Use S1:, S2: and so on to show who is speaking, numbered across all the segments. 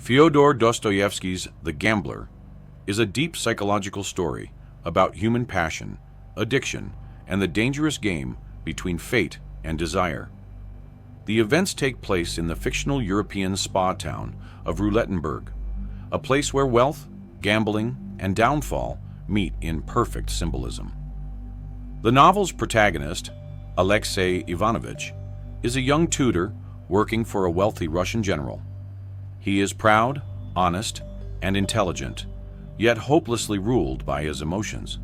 S1: Fyodor Dostoevsky's The Gambler is a deep psychological story about human passion, addiction, and the dangerous game between fate and desire. The events take place in the fictional European spa town of Roulettenberg, a place where wealth, gambling, and downfall meet in perfect symbolism. The novel's protagonist, Alexei Ivanovich, is a young tutor working for a wealthy Russian general. He is proud, honest, and intelligent, yet hopelessly ruled by his emotions.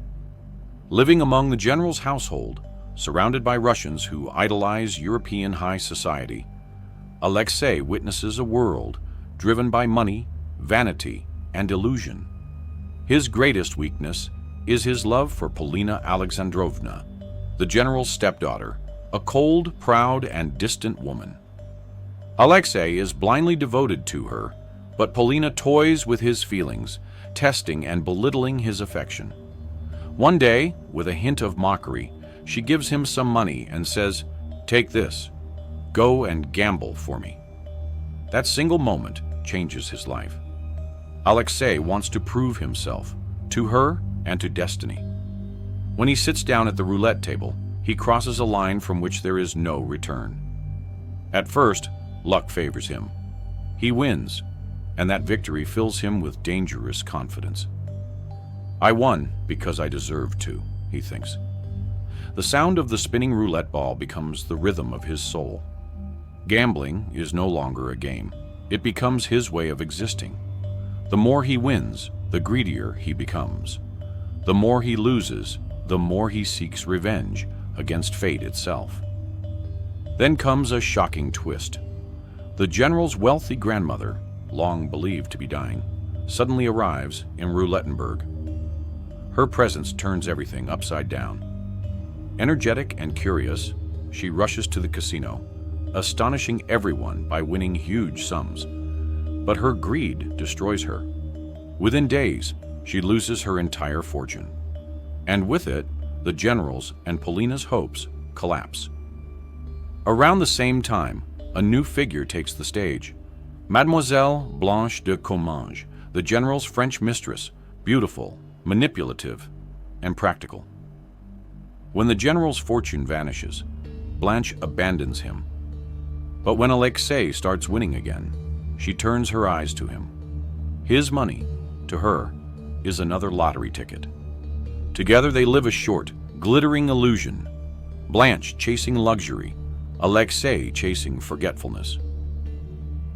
S1: Living among the general's household, surrounded by Russians who idolize European high society, Alexei witnesses a world driven by money, vanity, and illusion. His greatest weakness is his love for Polina Alexandrovna, the general's stepdaughter, a cold, proud, and distant woman. Alexei is blindly devoted to her, but Polina toys with his feelings, testing and belittling his affection. One day, with a hint of mockery, she gives him some money and says, "Take this. Go and gamble for me." That single moment changes his life. Alexei wants to prove himself, to her and to destiny. When he sits down at the roulette table, he crosses a line from which there is no return. At first, luck favors him. He wins, and that victory fills him with dangerous confidence. "I won because I deserved to," he thinks. The sound of the spinning roulette ball becomes the rhythm of his soul. Gambling is no longer a game. It becomes his way of existing. The more he wins, the greedier he becomes. The more he loses, the more he seeks revenge against fate itself. Then comes a shocking twist. The general's wealthy grandmother, long believed to be dying, suddenly arrives in Roulettenberg. Her presence turns everything upside down. Energetic and curious, she rushes to the casino, astonishing everyone by winning huge sums. But her greed destroys her. Within days, she loses her entire fortune. And with it, the general's and Polina's hopes collapse. Around the same time, a new figure takes the stage. Mademoiselle Blanche de Comminges, the general's French mistress, beautiful, manipulative, and practical. When the general's fortune vanishes, Blanche abandons him. But when Alexei starts winning again, she turns her eyes to him. His money, to her, is another lottery ticket. Together they live a short, glittering illusion. Blanche chasing luxury, Alexei chasing forgetfulness.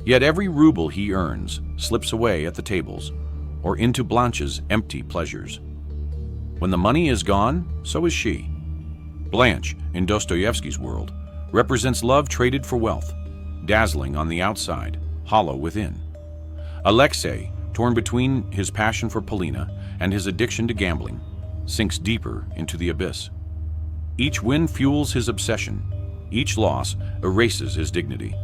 S1: Yet every ruble he earns slips away at the tables or into Blanche's empty pleasures. When the money is gone, so is she. Blanche, in Dostoevsky's world, represents love traded for wealth, dazzling on the outside, hollow within. Alexei, torn between his passion for Polina and his addiction to gambling, sinks deeper into the abyss. Each win fuels his obsession. Each loss erases his dignity.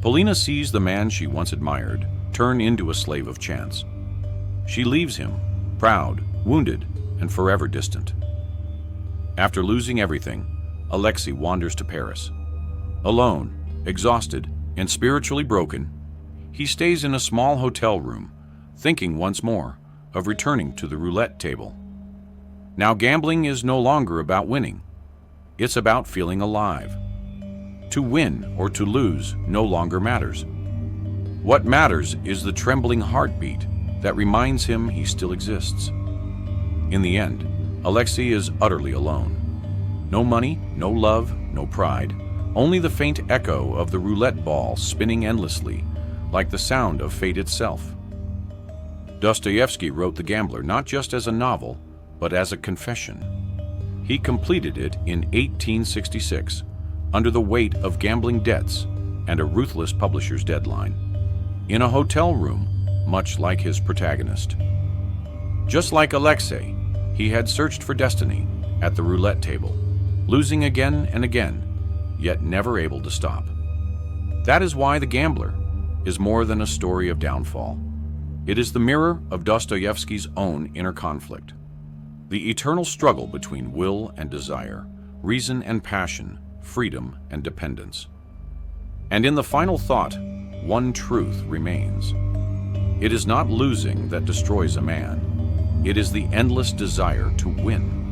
S1: Polina sees the man she once admired turn into a slave of chance. She leaves him, proud, wounded, and forever distant. After losing everything, Alexei wanders to Paris. Alone, exhausted, and spiritually broken, he stays in a small hotel room, thinking once more of returning to the roulette table. Now gambling is no longer about winning. It's about feeling alive. To win or to lose no longer matters. What matters is the trembling heartbeat that reminds him he still exists. In the end, Alexei is utterly alone. No money, no love, no pride, only the faint echo of the roulette ball spinning endlessly, like the sound of fate itself. Dostoevsky wrote The Gambler not just as a novel, but as a confession. He completed it in 1866, under the weight of gambling debts and a ruthless publisher's deadline, in a hotel room, much like his protagonist. Just like Alexei, he had searched for destiny at the roulette table, losing again and again, yet never able to stop. That is why The Gambler is more than a story of downfall. It is the mirror of Dostoevsky's own inner conflict. The eternal struggle between will and desire, reason and passion, freedom and dependence. And in the final thought, one truth remains. It is not losing that destroys a man. It is the endless desire to win.